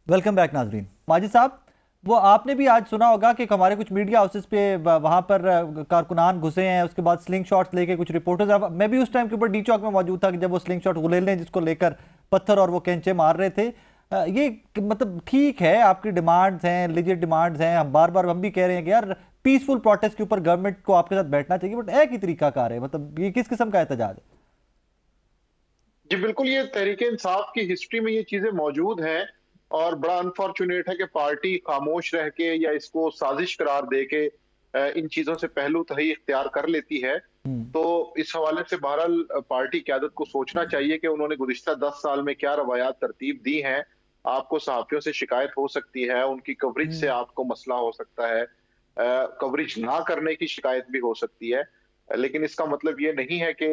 Welcome back नाजरीन। माजिद साहब, वो आपने भी आज सुना होगा कि हमारे कुछ मीडिया हाउसेस पे वहां पर कारकुनान घुसे हैं, उसके बाद स्लिंग शॉट्स लेके कुछ रिपोर्टर्स, मैं भी उस टाइम के ऊपर डी चौक में मौजूद था कि जब वो स्लिंग शॉट गुलेल जिसको लेकर पत्थर और वो कैंचे मार रहे थे। ये मतलब ठीक है, आपकी डिमांड्स हैं, लिजिट डिमांड्स हैं, हम बार बार हम भी कह रहे हैं कि यार पीसफुल प्रोटेस्ट के ऊपर गवर्नमेंट को आपके साथ बैठना चाहिए, बट एक ही तरीका कार है, मतलब ये किस किस्म का एहतजाज है? जी बिल्कुल, ये तहरीके इंसाफ की हिस्ट्री में ये चीजें मौजूद हैं। और बड़ा अनफॉर्चुनेट है कि पार्टी खामोश रह के या इसको साजिश करार दे के इन चीजों से पहलू तही इख्तियार कर लेती है। हम्म। तो इस हवाले से बहरहाल पार्टी क़यादत को सोचना चाहिए कि उन्होंने गुज़िश्ता 10 साल में क्या रवायात तरतीब दी हैं। आपको सहाफ़ियों से शिकायत हो सकती है, उनकी कवरेज से हम्म। आपको मसला हो सकता है, कवरेज ना करने की शिकायत भी हो सकती है। लेकिन इसका मतलब ये नहीं है कि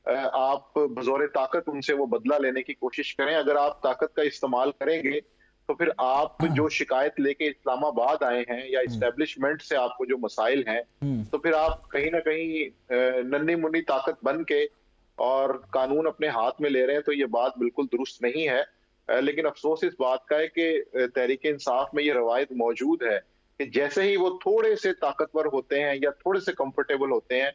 आप बज़ौर ताकत उनसे वो बदला लेने की कोशिश करें। अगर आप ताकत का इस्तेमाल करेंगे, तो फिर आप जो शिकायत लेके इस्लामाबाद आए हैं या हम्म। इस्टेब्लिशमेंट से आपको जो मसाइल हैं, हम्म। तो फिर आप कहीं न कहीं नन्ही-मुन्नी ताकत बन के और कानून अपने हाथ में ले रहे हैं, तो ये बात बिल्कुल दुरुस्त नहीं है। लेकिन अफ़सोस इस बात का है कि तहरीक-ए-इंसाफ में ये रवायत मौजूद है कि जैसे ही वो थोड़े से ताकतवर होते हैं या थोड़े से कंफर्टेबल होते हैं,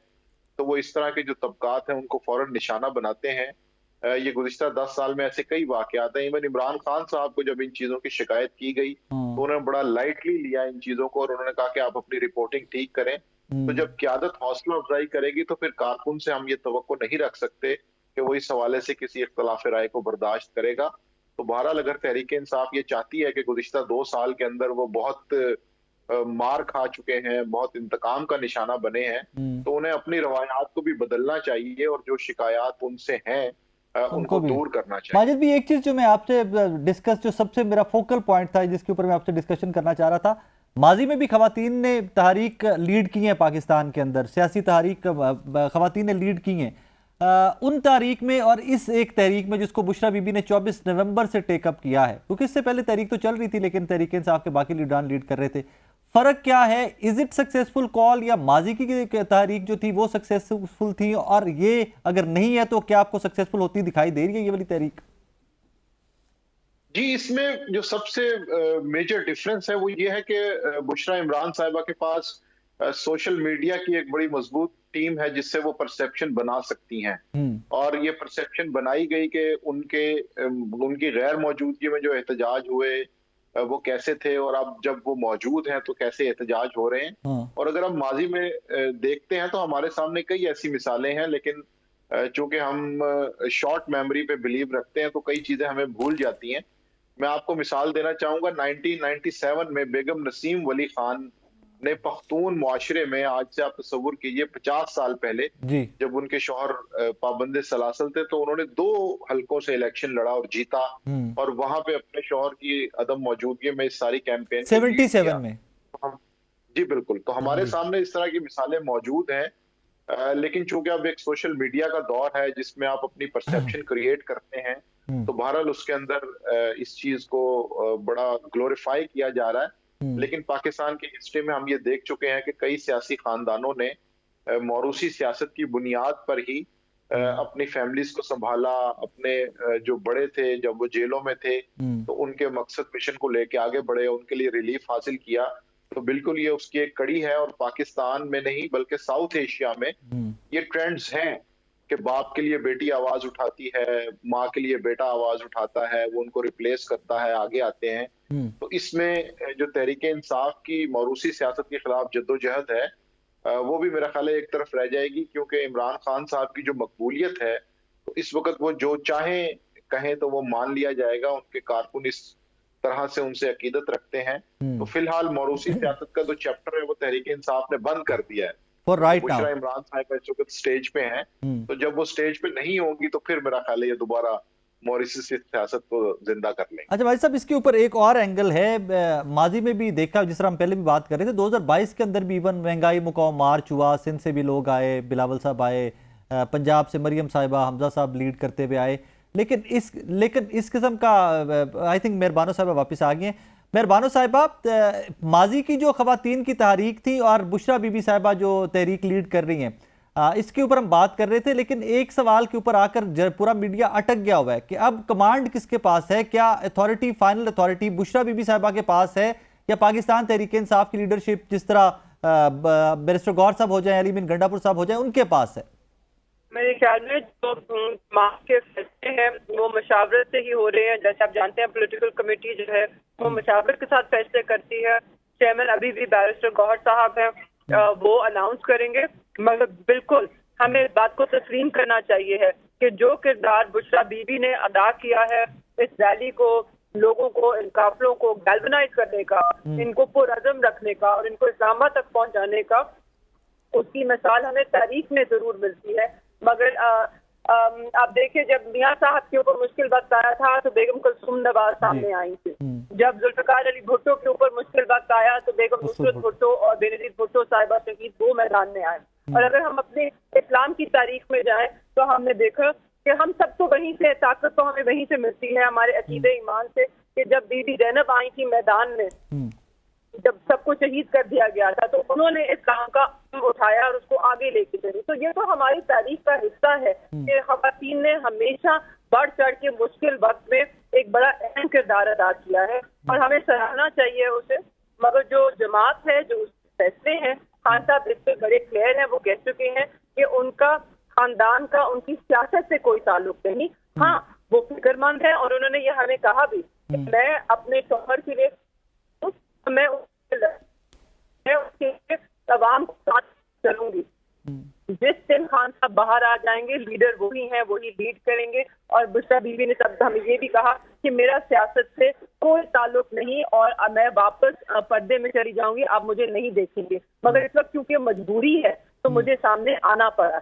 तो वो इस तरह के जो तबकात हैं उनको फौरन निशाना बनाते हैं। ये गुज़िश्ता 10 साल में ऐसे कई वाक़यात हैं। इवन इमरान खान साहब को जब इन चीज़ों की शिकायत की गई, तो हम्म। उन्होंने बड़ा लाइटली लिया इन चीज़ों को और उन्होंने कहा कि आप अपनी रिपोर्टिंग ठीक करें। तो हम्म। जब क़यादत हौसला अफ़ज़ाई करेगी, तो फिर कारकुन से हम ये तवक्को नहीं रख सकते कि वो इस हवाले से किसी इख्तिलाफ़ राय को बर्दाश्त करेगा। तो बहरहाल अगर तहरीक-ए-इंसाफ ये चाहती है कि गुज़िश्ता 2 साल के अंदर वो बहुत मार खा चुके हैं, बहुत इंतकाम का निशाना बने हैं, हम्म। तो उन्हें अपनी रवायात को भी बदलना चाहिए और जो शिकायत उनसे हैं उनको उनको भी। दूर करना चाहिए। माजिद भी, एक चीज जो मैं आपसे डिस्कस, जो सबसे मेरा फोकल पॉइंट था जिसके ऊपर मैं आपसे डिस्कशन करना चाह रहा था, माजी में भी खवातीन ने तहरीक लीड की है, पाकिस्तान के अंदर सियासी तहरीक खवातीन ने लीड की हैं। उन तहरीक में और इस एक तहरीक में जिसको बुशरा बीबी ने 24 नवंबर से टेकअप किया है, क्योंकि इससे पहले तहरीक तो चल रही थी लेकिन तहरीक इंसाफ के बाकी लीडरान लीड कर रहे थे। फर्क क्या है? इज इट सक्सेसफुल कॉल, या माजी की तहरीक जो थी वो सक्सेसफुल थी, और ये अगर नहीं है तो क्या आपको सक्सेसफुल होती दिखाई दे रही है ये वाली तहरीक? जी, इसमें जो सबसे मेजर डिफरेंस है वो ये है कि बुशरा इमरान साहिबा के पास सोशल मीडिया की एक बड़ी मजबूत टीम है जिससे वो परसेप्शन बना सकती हैं। हम्म। और ये परसेप्शन बनाई गई कि उनकी गैर मौजूदगी में जो एहतजाज हुए वो कैसे थे, और अब जब वो मौजूद हैं तो कैसे एहतजाज हो रहे हैं। हाँ। और अगर हम माजी में देखते हैं तो हमारे सामने कई ऐसी मिसालें हैं, लेकिन चूंकि हम शॉर्ट मेमोरी पे बिलीव रखते हैं तो कई चीजें हमें भूल जाती हैं। मैं आपको मिसाल देना चाहूंगा, 1997 में बेगम नसीम वली खान ने पख्तून मुआशरे में, आज से आप तस्वुर कीजिए 50 साल पहले, जी। जब उनके शौहर पाबंद सलासल थे, तो उन्होंने 2 हलकों से इलेक्शन लड़ा और जीता। हम्म। और वहां पे अपने शौहर की अदम मौजूदगी में इस सारी कैंपेन को लीड 77 किया। में। तो हम जी बिल्कुल, तो हमारे जी। सामने इस तरह की मिसालें मौजूद हैं। लेकिन चूंकि अब एक सोशल मीडिया का दौर है जिसमें आप अपनी परसेप्शन क्रिएट करते हैं, हम्म। तो बहरहाल उसके अंदर इस चीज को बड़ा ग्लोरीफाई किया जा रहा है। हम्म। लेकिन पाकिस्तान की हिस्ट्री में हम ये देख चुके हैं कि कई सियासी खानदानों ने मौरूसी सियासत की बुनियाद पर ही हम्म। अपनी फैमिलीज को संभाला। अपने जो बड़े थे जब वो जेलों में थे, हम्म। तो उनके मकसद मिशन को लेके आगे बढ़े, उनके लिए रिलीफ हासिल किया। तो बिल्कुल ये उसकी एक कड़ी है, और पाकिस्तान में नहीं बल्कि साउथ एशिया में हम्म। ये ये ट्रेंड्स हैं कि बाप के लिए बेटी आवाज उठाती है, माँ के लिए बेटा आवाज उठाता है, वो उनको रिप्लेस करता है, आगे आते हैं। हम्म। तो इसमें जो तहरीक इंसाफ की मौरूसी सियासत के खिलाफ जद्दोजहद है, वो भी मेरा ख्याल है एक तरफ रह जाएगी, क्योंकि इमरान खान साहब की जो मकबूलियत है, तो इस वक्त वो जो चाहें कहें तो वो मान लिया जाएगा। उनके कारकुन इस तरह से उनसे अकीदत रखते हैं। तो हम्म। फिलहाल मौरूसी सियासत का जो चैप्टर है वो तहरीक इंसाफ ने बंद कर दिया है, फॉर क्योंकि राइट नाउ। बुशरा इमरान साहब इस वक्त स्टेज पे हैं। तो जब वो स्टेज पे नहीं होंगी तो फिर मेरा ख्याल है ये दोबारा मॉरिशस की सियासत को जिंदा कर लेंगे। अच्छा भाई साहब, इसके ऊपर एक और एंगल है। माजी में भी देखा, जिस तरह हम पहले भी बात कर रहे थे, 2022 के अंदर भी इवन महंगाई मुकाम मार्च हुआ, सिंध से भी लोग आए, बिलावल साहब आए, पंजाब से मरियम साहिबा, हमजा साहब लीड करते हुए आए। लेकिन इस किस्म का, आई थिंक मेहरबानो साहिबा वापस आ गए हैं। मेहरबानो साहिबा, माजी की जो खवातीन की तहरीक थी और बुशरा बीबी साहिबा जो तहरीक लीड कर रही हैं, इसके ऊपर हम बात कर रहे थे, लेकिन एक सवाल के ऊपर आकर पूरा मीडिया अटक गया हुआ है कि अब कमांड किसके पास है? क्या authority, final authority Bushra Bibi साहिबा के पास है या पाकिस्तान तहरीक इंसाफ की लीडरशिप, जिस तरह बैरिस्टर गौहर साहब हो जाए, अली बिन गंडापुर साहब हो जाए, उनके पास है? मेरे ख्याल में जो मार्च के फैसले हैं वो मशावरत से ही हो रहे हैं। जैसे आप जानते हैं पॉलिटिकल कमेटी जो है वो मशावरत के साथ फैसले करती है। चेयरमैन अभी भी बैरिस्टर गौहर साहब हैं, वो अनाउंस करेंगे। मगर बिल्कुल हमें इस बात को तस्लीम करना चाहिए है कि जो किरदार बुशरा बीबी ने अदा किया है इस रैली को, लोगों को, इन काफिलों को गैल्वनाइज करने का, इनको पुरअज़म रखने का और इनको इस्लामाबाद तक पहुंचाने का, उसकी मिसाल हमें तारीख में जरूर मिलती है। मगर आप देखिए, जब मियां साहब के ऊपर मुश्किल वक्त आया था तो बेगम कुलसूम नवाज सामने आई थी। जब जुल्फिकार अली भुट्टो के ऊपर मुश्किल वक्त आया तो बेगम नुसरत भुट्टो और बेनजीर भुट्टो साहिबा शहीद वो मैदान में आए। और अगर हम अपने इस्लाम की तारीख में जाएं तो हमने देखा कि हम सबको वहीं से ताकत तो हमें वहीं से मिलती है, हमारे अकीदे ईमान से, कि जब बीबी ज़ैनब आई थी मैदान में, जब सबको शहीद कर दिया गया था, तो उन्होंने इस काम का उठाया और उसको आगे लेके चली। तो ये तो हमारी तारीख का हिस्सा है कि ख़वातीन ने हमेशा बढ़ चढ़ के मुश्किल वक्त में एक बड़ा अहम किरदार अदा किया है और हमें सराहना चाहिए उसे। मगर जो जमात है, जो फैसले हैं, खान साहब इस पे बड़े क्लियर हैं, वो कह चुके हैं कि उनका खानदान का उनकी सियासत से कोई ताल्लुक नहीं। हाँ, वो फिक्रमंद है और उन्होंने ये हमें कहा भी कि मैं अपने शौहर के लिए, मैं उसके तमाम साथ चलूंगी। जिस दिन खान साहब बाहर आ जाएंगे, लीडर वही हैं, वही लीड करेंगे। और बुशरा बीबी ने तब हमें ये भी कहा कि मेरा सियासत से कोई ताल्लुक नहीं और मैं वापस पर्दे में चली जाऊंगी, आप मुझे नहीं देखेंगे। मगर इस वक्त क्योंकि मजबूरी है तो मुझे सामने आना पड़ा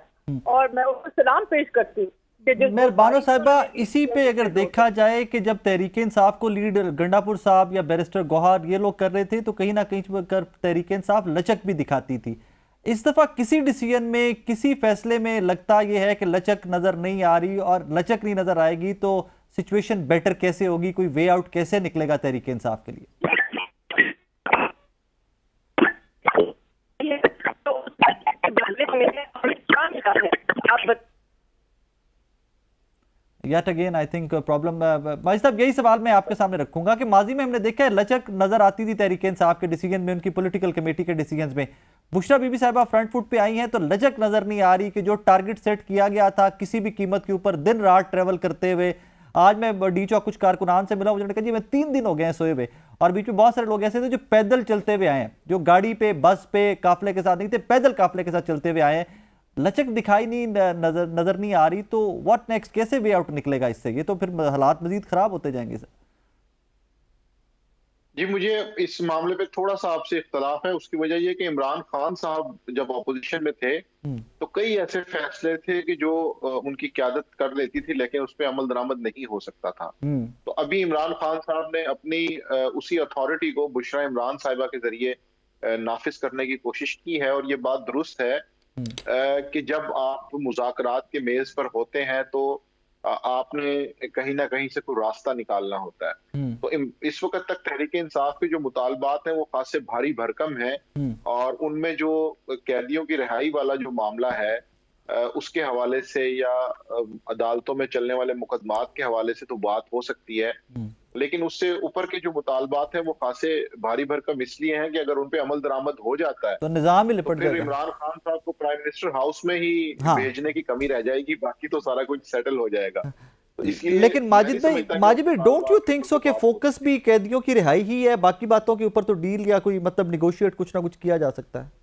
और मैं उसको सलाम पेश करती हूँ। मेहरबानो साहिबा, इसी पे अगर देखा जाए कि जब तहरीक इंसाफ को लीड गंडापुर साहब या बैरिस्टर गौहर ये लोग कर रहे थे तो कहीं ना कहीं कर तहरीक इंसाफ लचक भी दिखाती थी। इस दफा किसी डिसीजन में, किसी फैसले में लगता यह है कि लचक नजर नहीं आ रही, और लचक नहीं नजर आएगी तो सिचुएशन बेटर कैसे होगी, कोई वे आउट कैसे निकलेगा तहरीक इंसाफ के लिए? Yet again, I think problem, भाई साहब यही सवाल मैं आपके सामने रखूंगा कि माजी में हमने देखा है लचक नजर आती थी तहरीक इंसाफ के डिसीजन में, उनकी पॉलिटिकल कमेटी के डिसीजन में। बुशरा बीबी साहिबा फ्रंट फुट पे आई हैं तो लचक नजर नहीं आ रही कि जो टारगेट सेट किया गया था किसी भी कीमत के ऊपर, दिन रात ट्रेवल करते हुए। आज मैं डी चौक कुछ कारकुनान से मिला, उन्होंने कहा जी मैं 3 दिन हो गए हैं सोए हुए, और बीच में बहुत सारे लोग ऐसे थे जो पैदल चलते हुए आए हैं, जो गाड़ी पे, बस पे, काफले के साथ नहीं थे, पैदल काफले के साथ चलते हुए आए हैं। लचक दिखाई नहीं, नजर नहीं आ रही, तो व्हाट नेक्स्ट, कैसे वे आउट निकलेगा इससे? ये तो फिर हालात मजीद खराब होते जाएंगे सर। जी, मुझे इस मामले पे थोड़ा सा आपसे इख्तलाफ है। उसकी वजह यह कि इमरान खान साहब जब अपोजिशन में थे तो कई ऐसे फैसले थे कि जो उनकी क़यादत कर लेती थी, लेकिन उस पर अमल दरामद नहीं हो सकता था। तो अभी इमरान खान साहब ने अपनी उसी अथॉरिटी को बुशरा इमरान साहिबा के जरिए नाफिज करने की कोशिश की है। और ये बात दुरुस्त है कि जब आप मुज़ाकरात के मेज पर होते हैं तो आपने कहीं ना कहीं से कोई रास्ता निकालना होता है। तो इस वक्त तक तहरीक इंसाफ के जो मुतालबात हैं वो खासे भारी भरकम है, और उनमें जो कैदियों की रिहाई वाला जो मामला है उसके हवाले से या अदालतों में चलने वाले मुकदमात के हवाले से तो बात हो सकती है, लेकिन उससे ऊपर के जो मुतालबात हैं वो खासे भारी भरकम इसलिए हैं कि अगर उन पे अमल दरामद हो जाता है तो निजाम ही लिपट जाएगा। इमरान खान साहब को प्राइम मिनिस्टर हाउस में ही भेजने की कमी रह जाएगी, बाकी तो सारा कुछ सेटल हो जाएगा। तो इसलिए लेकिन माजिद भाई, डोंट यू थिंक सो कि फोकस भी कैदियों की रिहाई ही है? बाकी बातों के ऊपर तो डील या कोई मतलब निगोशिएट कुछ ना कुछ किया जा सकता है।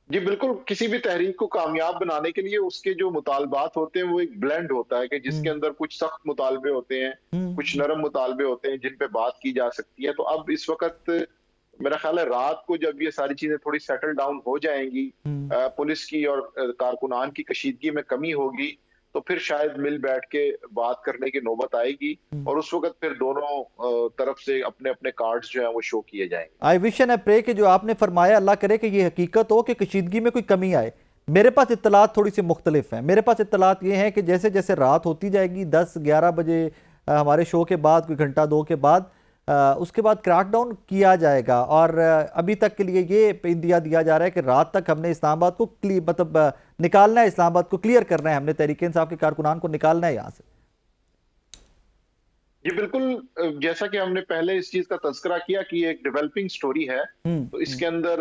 जी बिल्कुल, किसी भी तहरीक को कामयाब बनाने के लिए उसके जो मुतालबात होते हैं वो एक ब्लेंड होता है कि जिसके अंदर कुछ सख्त मुतालबे होते हैं, कुछ नरम मुतालबे होते हैं जिन पे बात की जा सकती है। तो अब इस वक्त मेरा ख्याल है रात को जब ये सारी चीजें थोड़ी सेटल डाउन हो जाएंगी, पुलिस की और कारकुनान की कशीदगी में कमी होगी, तो फिर शायद मिल बैठ के बात करने की नौबत आएगी और उस वक्त फिर दोनों तरफ से अपने अपने कार्ड्स जो है वो शो किए जाएंगे। I wish and I pray कि जो आपने फरमाया अल्लाह करे कि ये हकीकत हो कि कशीदगी में कोई कमी आए। मेरे पास इत्तलात थोड़ी सी मुख्तलिफ हैं। मेरे पास इत्तलात ये हैं कि जैसे जैसे रात होती जाएगी 10-11 बजे हमारे शो के बाद, कोई घंटा 2 के बाद उसके बाद क्रैकडाउन किया जाएगा। और अभी तक के लिए ये इंदिया दिया जा रहा है कि रात तक हमने इस्लामाबाद को मतलब निकालना है, इस्लामाबाद को क्लियर करना है, हमने तहरीक इंसाफ के कारकुनान को निकालना है यहाँ से। जी बिल्कुल, जैसा कि हमने पहले इस चीज का तज़किरा किया कि ये एक डेवलपिंग स्टोरी है, तो इसके अंदर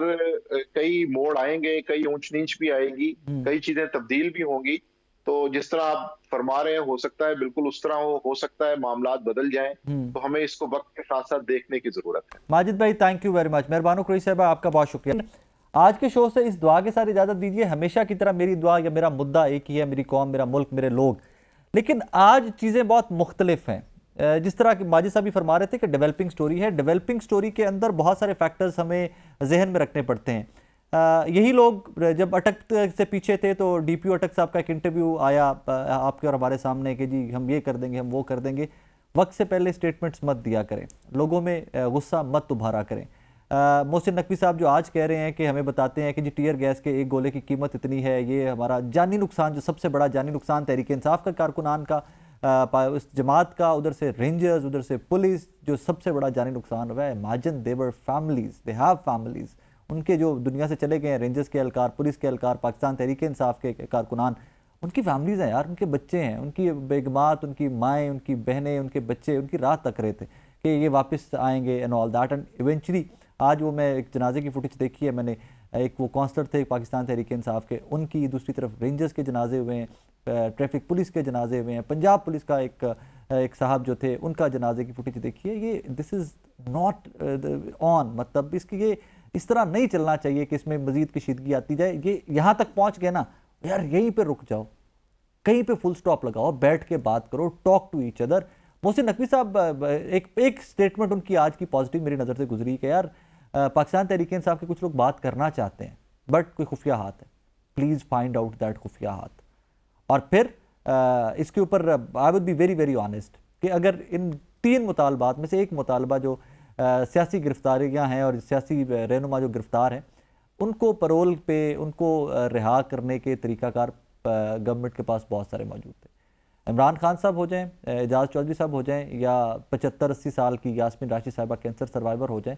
कई मोड़ आएंगे, कई ऊंच नीच भी आएगी, कई चीजें तब्दील भी होंगी। तो जिस तरह आप फरमा रहे हैं हो सकता है बिल्कुल उस तरह हो सकता है मामलात बदल जाएं, तो हमें इसको वक्त के साथ साथ देखने की जरूरत है। माजिद भाई थैंक यू वेरी मच, मेहरबान कुरैशी साहब आपका बहुत शुक्रिया। आज के शो से इस दुआ के साथ इजाजत दीजिए। हमेशा की तरह मेरी दुआ या मेरा मुद्दा एक ही है, मेरी कौम, मेरा मुल्क, मेरे लोग। लेकिन आज चीजें बहुत मुख्तलिफ हैं। जिस तरह की माजिद साहब भी फरमा रहे थे कि डेवलपिंग स्टोरी है, डेवलपिंग स्टोरी के अंदर बहुत सारे फैक्टर्स हमें जहन में रखने पड़ते हैं। यही लोग जब अटक से पीछे थे तो डीपीओ अटक साहब का एक इंटरव्यू आया आपके और हमारे सामने कि जी हम ये कर देंगे, हम वो कर देंगे। वक्त से पहले स्टेटमेंट्स मत दिया करें, लोगों में गुस्सा मत उभारा करें। मोहसिन नकवी साहब जो आज कह रहे हैं कि हमें बताते हैं कि जी टीयर गैस के एक गोले की कीमत इतनी है, ये हमारा जानी नुकसान, जो सबसे बड़ा जानी नुकसान तहरीक इंसाफ का कारकुनान का, उस जमात का, उधर से रेंजर्स, उधर से पुलिस, जो सबसे बड़ा जानी नुकसान हुआ है। Imagine their families, they have families, उनके जो दुनिया से चले गए हैं, रेंजर्स के एहलकार, पुलिस के एहलकार, पाकिस्तान तहरीक इंसाफ के कारकुनान, उनकी फैमिलीज हैं यार, उनके बच्चे हैं, उनकी बेगमात, उनकी माएँ, उनकी बहनें, उनके बच्चे उनकी रात तक रहे थे कि ये वापस आएंगे and all that. And eventually आज वो मैं एक जनाजे की फुटेज देखी है मैंने, एक वो काउंसलर थे पाकिस्तान तहरीक इंसाफ के, उनकी, दूसरी तरफ रेंजर्स के जनाजे हुए हैं, ट्रैफिक पुलिस के जनाजे हुए हैं, पंजाब पुलिस का एक साहब जो थे उनका जनाजे की फुटेज देखिए। ये दिस इज़ नॉट ऑन, मतलब इसकी ये इस तरह नहीं चलना चाहिए कि इसमें मजीद कशीदगी आती जाए। ये यहाँ तक पहुँच गए ना यार, यहीं पे रुक जाओ, कहीं पे फुल स्टॉप लगाओ, बैठ के बात करो, talk to each other. Mohsin Naqvi साहब एक स्टेटमेंट उनकी आज की पॉजिटिव मेरी नज़र से गुजरी कि यार पाकिस्तान तहरीक इंसाफ के कुछ लोग बात करना चाहते हैं बट कोई खुफिया हाथ है, प्लीज़ फाइंड आउट दैट खुफिया हाथ। और फिर इसके ऊपर I would be very very honest कि अगर इन 3 मुतालबात में से एक मुतालबा जो सियासी गिरफ्तारियाँ हैं और सियासी रहनुमा जो गिरफ्तार हैं, उनको परोल पे, उनको रिहा करने के तरीक़ाकार गवर्नमेंट के पास बहुत सारे मौजूद थे। इमरान खान साहब हो जाएं, एजाज चौधरी साहब हो जाएं, या 75-80 साल की यास्मीन राशिद साहिबा कैंसर सर्वाइवर हो जाएं,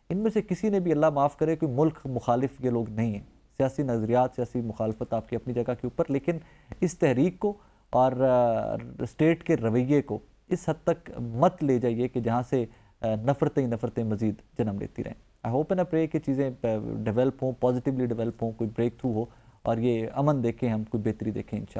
इनमें से किसी ने भी, अल्लाह माफ़ करे, कोई मुल्क मुखालिफ ये लोग नहीं हैं। सियासी नज़रियात, सियासी मुखालफत आपकी अपनी जगह के ऊपर, लेकिन इस तहरीक को और स्टेट के रवैये को इस हद तक मत ले जाइए कि जहाँ से नफ़रतें मज़ीद जन्म लेती रहें। I hope and I pray कि चीज़ें डेवलप हों, पॉजिटिवली डेवलप हों, कोई ब्रेक थ्रू हो और ये अमन देखें, हम कोई बेहतरी देखें इंशाअल्लाह।